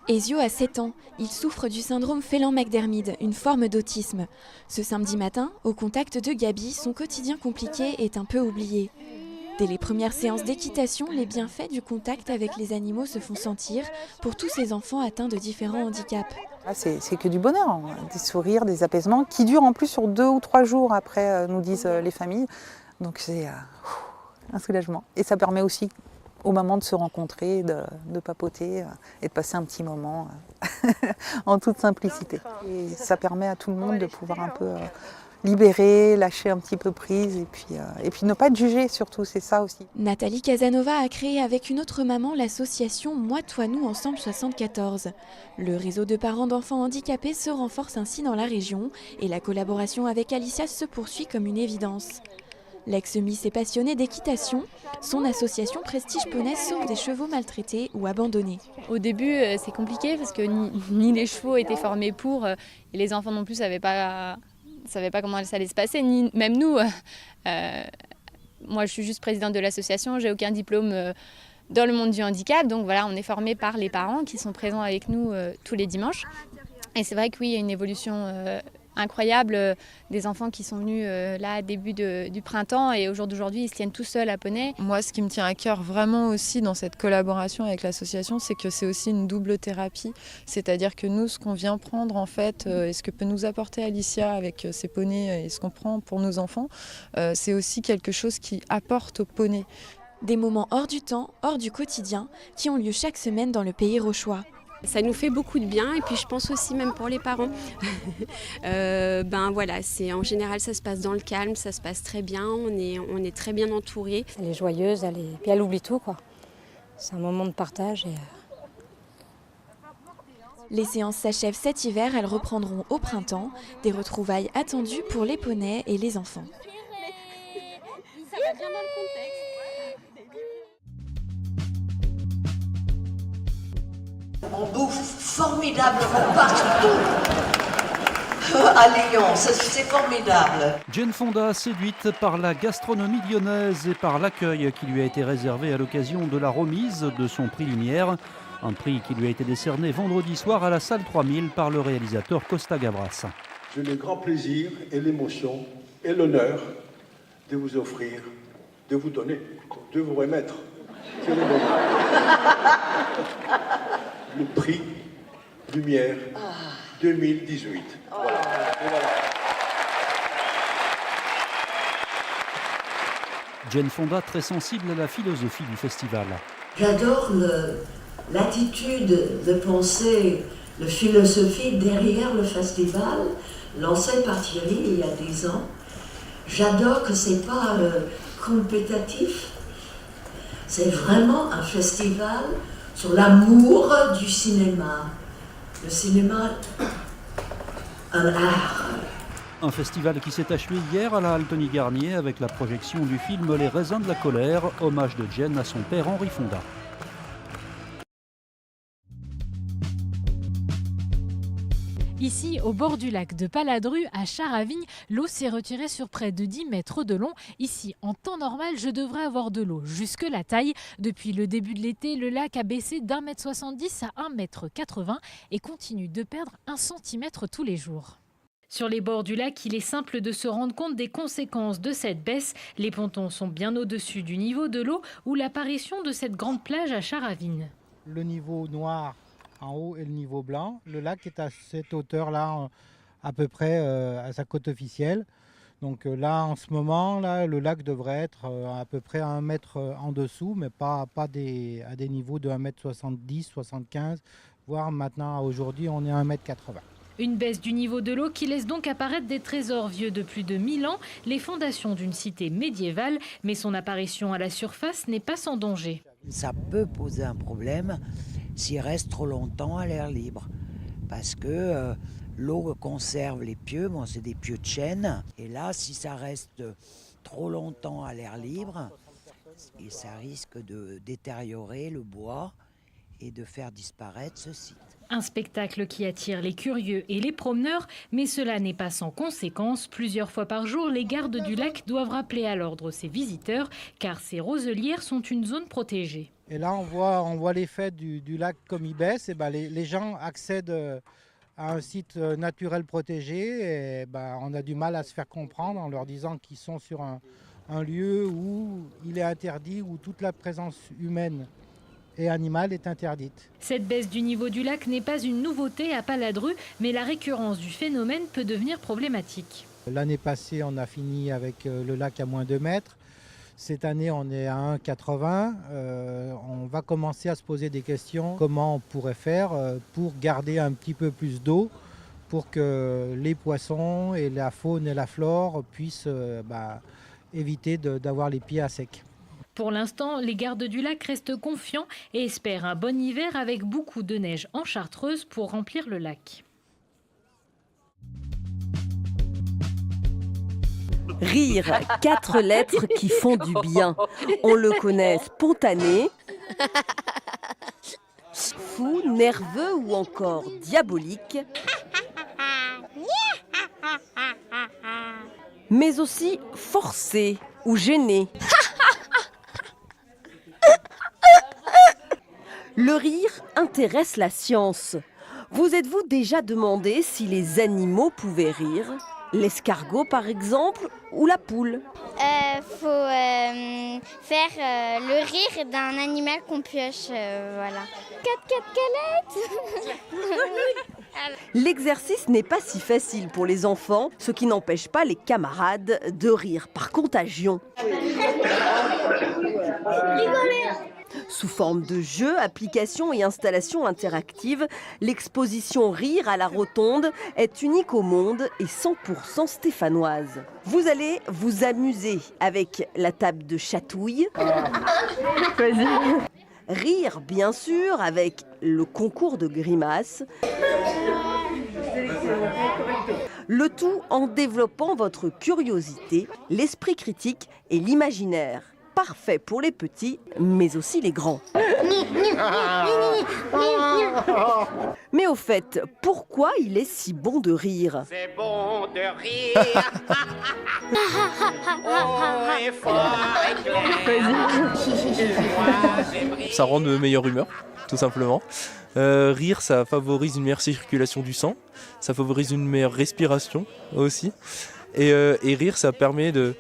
Ezio a 7 ans. Il souffre du syndrome Phelan-McDermid, une forme d'autisme. Ce samedi matin, au contact de Gabi, son quotidien compliqué est un peu oublié. Dès les premières séances d'équitation, les bienfaits du contact avec les animaux se font sentir pour tous ces enfants atteints de différents handicaps. C'est que du bonheur, hein. Des sourires, des apaisements qui durent en plus sur 2 ou 3 jours après, nous disent les familles. Donc c'est un soulagement. Et ça permet aussi aux mamans de se rencontrer, de papoter et de passer un petit moment en toute simplicité. Et ça permet à tout le monde de pouvoir un peu libérer, lâcher un petit peu prise et puis ne pas être jugé surtout, c'est ça aussi. Nathalie Casanova a créé avec une autre maman l'association Moi, Toi, Nous Ensemble 74. Le réseau de parents d'enfants handicapés se renforce ainsi dans la région et la collaboration avec Alicia se poursuit comme une évidence. L'ex-miss est passionnée d'équitation. Son association Prestige Poney sauve des chevaux maltraités ou abandonnés. Au début, c'est compliqué parce que ni les chevaux étaient formés pour, et les enfants non plus ne savaient pas comment ça allait se passer, ni même nous. Moi, je suis juste présidente de l'association, j'ai aucun diplôme dans le monde du handicap. Donc voilà, on est formé par les parents qui sont présents avec nous tous les dimanches. Et c'est vrai que oui, il y a une évolution incroyable des enfants qui sont venus là début du printemps et au jour d'aujourd'hui ils se tiennent tout seuls à Poney. Moi, ce qui me tient à cœur vraiment aussi dans cette collaboration avec l'association, c'est que c'est aussi une double thérapie, c'est-à-dire que nous, ce qu'on vient prendre en fait et ce que peut nous apporter Alicia avec ses poneys et ce qu'on prend pour nos enfants, c'est aussi quelque chose qui apporte aux poneys. Des moments hors du temps, hors du quotidien, qui ont lieu chaque semaine dans le pays rauchois. Ça nous fait beaucoup de bien et puis je pense aussi même pour les parents. Voilà, en général ça se passe dans le calme, ça se passe très bien, on est très bien entourés. Elle est joyeuse, puis elle oublie tout quoi. C'est un moment de partage. Les séances s'achèvent cet hiver, elles reprendront au printemps. Des retrouvailles attendues pour les poneys et les enfants. Ça va bien dans le contexte. On bouffe formidablement partout. À Lyon, c'est formidable. Jane Fonda, séduite par la gastronomie lyonnaise et par l'accueil qui lui a été réservé à l'occasion de la remise de son prix Lumière. Un prix qui lui a été décerné vendredi soir à la salle 3000 par le réalisateur Costa Gavras. J'ai le grand plaisir et l'émotion et l'honneur de vous offrir, de vous donner, de vous remettre. Le prix Lumière 2018. Voilà. Jane Fonda, très sensible à la philosophie du festival. J'adore l'attitude de penser, la philosophie derrière le festival, lancé par Thierry il y a 10 ans. J'adore que c'est pas compétitif. C'est vraiment un festival sur l'amour du cinéma. Le cinéma, un art. Un festival qui s'est achevé hier à la Halle Tony Garnier avec la projection du film Les raisins de la colère, hommage de Jane à son père Henri Fonda. Ici, au bord du lac de Paladru, à Charavigne, l'eau s'est retirée sur près de 10 mètres de long. Ici, en temps normal, je devrais avoir de l'eau jusque la taille. Depuis le début de l'été, le lac a baissé d'1,70 m à 1,80 m et continue de perdre 1 cm tous les jours. Sur les bords du lac, il est simple de se rendre compte des conséquences de cette baisse. Les pontons sont bien au-dessus du niveau de l'eau ou l'apparition de cette grande plage à Charavigne. Le niveau noir en haut et le niveau blanc. Le lac est à cette hauteur-là, à peu près à sa côte officielle. Donc là, en ce moment, là, le lac devrait être à peu près à 1 mètre en dessous, mais pas à des niveaux de 1,70 m, 75, voire maintenant, aujourd'hui, on est à 1,80 m. Une baisse du niveau de l'eau qui laisse donc apparaître des trésors vieux de plus de 1000 ans, les fondations d'une cité médiévale, mais son apparition à la surface n'est pas sans danger. Ça peut poser un problème s'il reste trop longtemps à l'air libre, parce que l'eau conserve les pieux, bon, c'est des pieux de chêne, et là, si ça reste trop longtemps à l'air libre, et ça risque de détériorer le bois, et de faire disparaître ce site. Un spectacle qui attire les curieux et les promeneurs, mais cela n'est pas sans conséquences. Plusieurs fois par jour, les gardes du lac doivent rappeler à l'ordre ces visiteurs, car ces roselières sont une zone protégée. Et là, on voit l'effet du lac comme il baisse. Et les gens accèdent à un site naturel protégé. Et on a du mal à se faire comprendre en leur disant qu'ils sont sur un lieu où il est interdit, où toute la présence humaine et animale est interdite. Cette baisse du niveau du lac n'est pas une nouveauté à Paladru, mais la récurrence du phénomène peut devenir problématique. L'année passée, on a fini avec le lac à moins 2 mètres. Cette année, on est à 1,80. On va commencer à se poser des questions. Comment on pourrait faire pour garder un petit peu plus d'eau pour que les poissons et la faune et la flore puissent éviter d'avoir les pieds à sec. Pour l'instant, les gardes du lac restent confiants et espèrent un bon hiver avec beaucoup de neige en Chartreuse pour remplir le lac. Rire, 4 lettres qui font du bien. On le connaît spontané, fou, nerveux ou encore diabolique. Mais aussi forcé ou gêné. Le rire intéresse la science. Vous êtes-vous déjà demandé si les animaux pouvaient rire ? L'escargot par exemple ou la poule ? Faut faire le rire d'un animal qu'on pioche, voilà. 4 L'exercice n'est pas si facile pour les enfants, ce qui n'empêche pas les camarades de rire par contagion. Sous forme de jeux, applications et installations interactives, l'exposition Rire à la Rotonde est unique au monde et 100% stéphanoise. Vous allez vous amuser avec la table de chatouille. Rire, bien sûr, avec le concours de grimaces. Le tout en développant votre curiosité, l'esprit critique et l'imaginaire. Parfait pour les petits, mais aussi les grands. Mais au fait, pourquoi il est si bon de rire ? C'est bon de rire. Ça rend de meilleure humeur, tout simplement. Rire, ça favorise une meilleure circulation du sang, ça favorise une meilleure respiration aussi. Et rire, ça permet de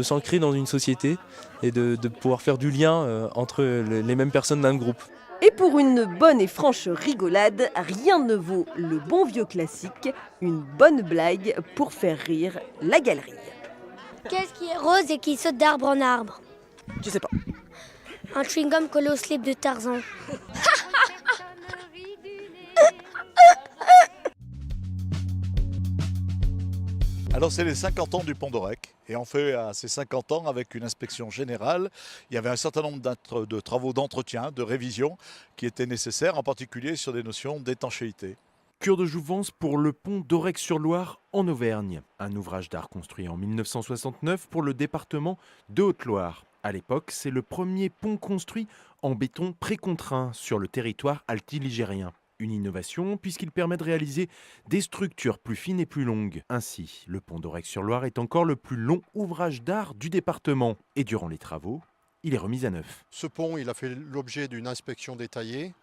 s'ancrer dans une société et de pouvoir faire du lien entre les mêmes personnes d'un groupe. Et pour une bonne et franche rigolade, rien ne vaut le bon vieux classique, une bonne blague pour faire rire la galerie. Qu'est-ce qui est rose et qui saute d'arbre en arbre ? Je sais pas. Un chewing-gum collé au slip de Tarzan. Alors c'est les 50 ans du Pont d'Aurec et on fait à ces 50 ans avec une inspection générale. Il y avait un certain nombre de travaux d'entretien, de révision qui étaient nécessaires, en particulier sur des notions d'étanchéité. Cure de jouvence pour le pont d'Aurec-sur-Loire en Auvergne. Un ouvrage d'art construit en 1969 pour le département de Haute-Loire. À l'époque, c'est le premier pont construit en béton précontraint sur le territoire altiligérien. Une innovation puisqu'il permet de réaliser des structures plus fines et plus longues. Ainsi, le pont d'Aurec-sur-Loire est encore le plus long ouvrage d'art du département. Et durant les travaux, il est remis à neuf. Ce pont, il a fait l'objet d'une inspection détaillée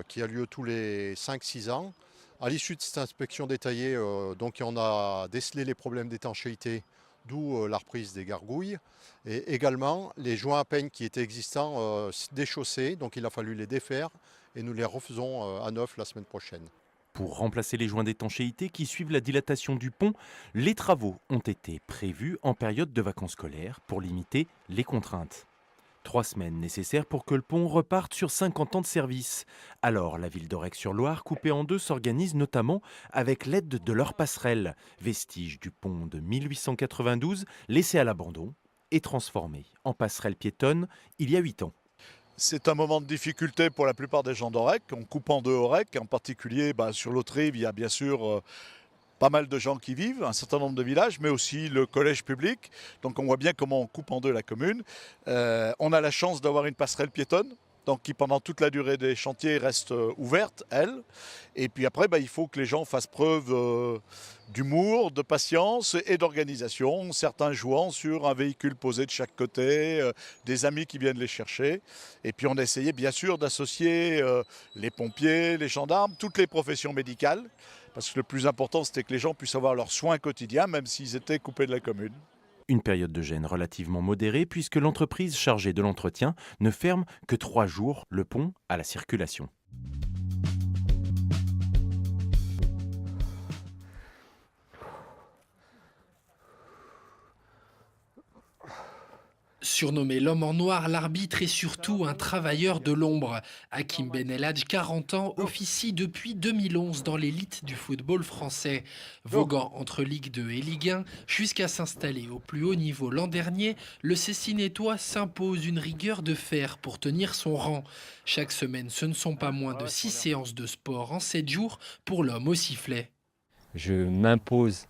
qui a lieu tous les 5-6 ans. À l'issue de cette inspection détaillée, on a décelé les problèmes d'étanchéité, d'où la reprise des gargouilles. Et également, les joints à peigne qui étaient existants déchaussés, donc il a fallu les défaire. Et nous les refaisons à neuf la semaine prochaine. Pour remplacer les joints d'étanchéité qui suivent la dilatation du pont, les travaux ont été prévus en période de vacances scolaires pour limiter les contraintes. 3 semaines nécessaires pour que le pont reparte sur 50 ans de service. Alors la ville d'Aurec-sur-Loire, coupée en deux, s'organise notamment avec l'aide de leur passerelle, vestige du pont de 1892, laissé à l'abandon et transformé en passerelle piétonne il y a 8 ans. C'est un moment de difficulté pour la plupart des gens d'Aurec. On coupe en deux Aurec, en particulier sur l'autre rive, il y a bien sûr pas mal de gens qui vivent, un certain nombre de villages, mais aussi le collège public. Donc on voit bien comment on coupe en deux la commune. On a la chance d'avoir une passerelle piétonne, donc qui pendant toute la durée des chantiers reste ouverte, elle. Et puis après, il faut que les gens fassent preuve d'humour, de patience et d'organisation, certains jouant sur un véhicule posé de chaque côté, des amis qui viennent les chercher. Et puis on a essayé bien sûr d'associer les pompiers, les gendarmes, toutes les professions médicales, parce que le plus important c'était que les gens puissent avoir leurs soins quotidiens, même s'ils étaient coupés de la commune. Une période de gêne relativement modérée puisque l'entreprise chargée de l'entretien ne ferme que 3 jours le pont à la circulation. Surnommé l'homme en noir, l'arbitre est surtout un travailleur de l'ombre. Hakim Ben Eladj, 40 ans, officie depuis 2011 dans l'élite du football français. Voguant entre Ligue 2 et Ligue 1, jusqu'à s'installer au plus haut niveau l'an dernier, le Cessinétois s'impose une rigueur de fer pour tenir son rang. Chaque semaine, ce ne sont pas moins de 6 séances de sport en 7 jours pour l'homme au sifflet. Je m'impose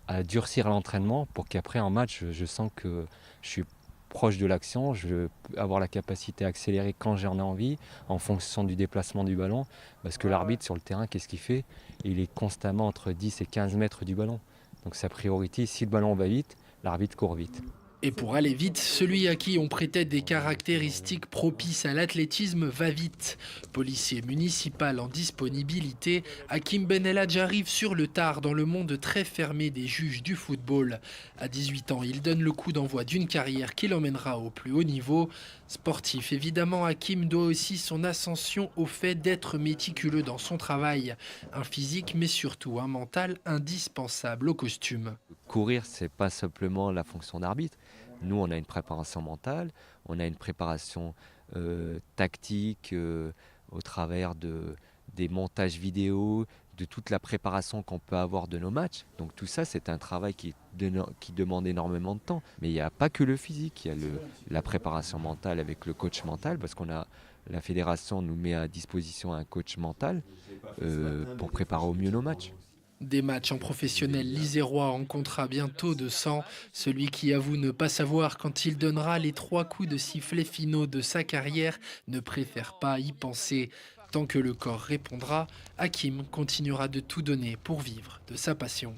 à durcir l'entraînement pour qu'après en match, je sens que je suis proche de l'action, je veux avoir la capacité à accélérer quand j'en ai envie, en fonction du déplacement du ballon, parce que l'arbitre sur le terrain, qu'est-ce qu'il fait? Il est constamment entre 10 et 15 mètres du ballon. Donc sa priorité, si le ballon va vite, l'arbitre court vite. Et pour aller vite, celui à qui on prêtait des caractéristiques propices à l'athlétisme va vite. Policier municipal en disponibilité, Hakim Ben Eladj arrive sur le tard dans le monde très fermé des juges du football. À 18 ans, il donne le coup d'envoi d'une carrière qui l'emmènera au plus haut niveau. Sportif, évidemment, Hakim doit aussi son ascension au fait d'être méticuleux dans son travail. Un physique, mais surtout un mental indispensable au costume. Courir, c'est pas simplement la fonction d'arbitre. Nous, on a une préparation mentale, on a une préparation tactique au travers des montages vidéo, de toute la préparation qu'on peut avoir de nos matchs. Donc tout ça, c'est un travail qui demande énormément de temps. Mais il n'y a pas que le physique, il y a la préparation mentale avec le coach mental, parce qu'on a la fédération nous met à disposition un coach mental pour préparer au mieux nos matchs. Des matchs en professionnel, l'Isérois en comptera bientôt de 100. Celui qui avoue ne pas savoir quand il donnera les 3 coups de sifflet finaux de sa carrière ne préfère pas y penser. Tant que le corps répondra, Hakim continuera de tout donner pour vivre de sa passion.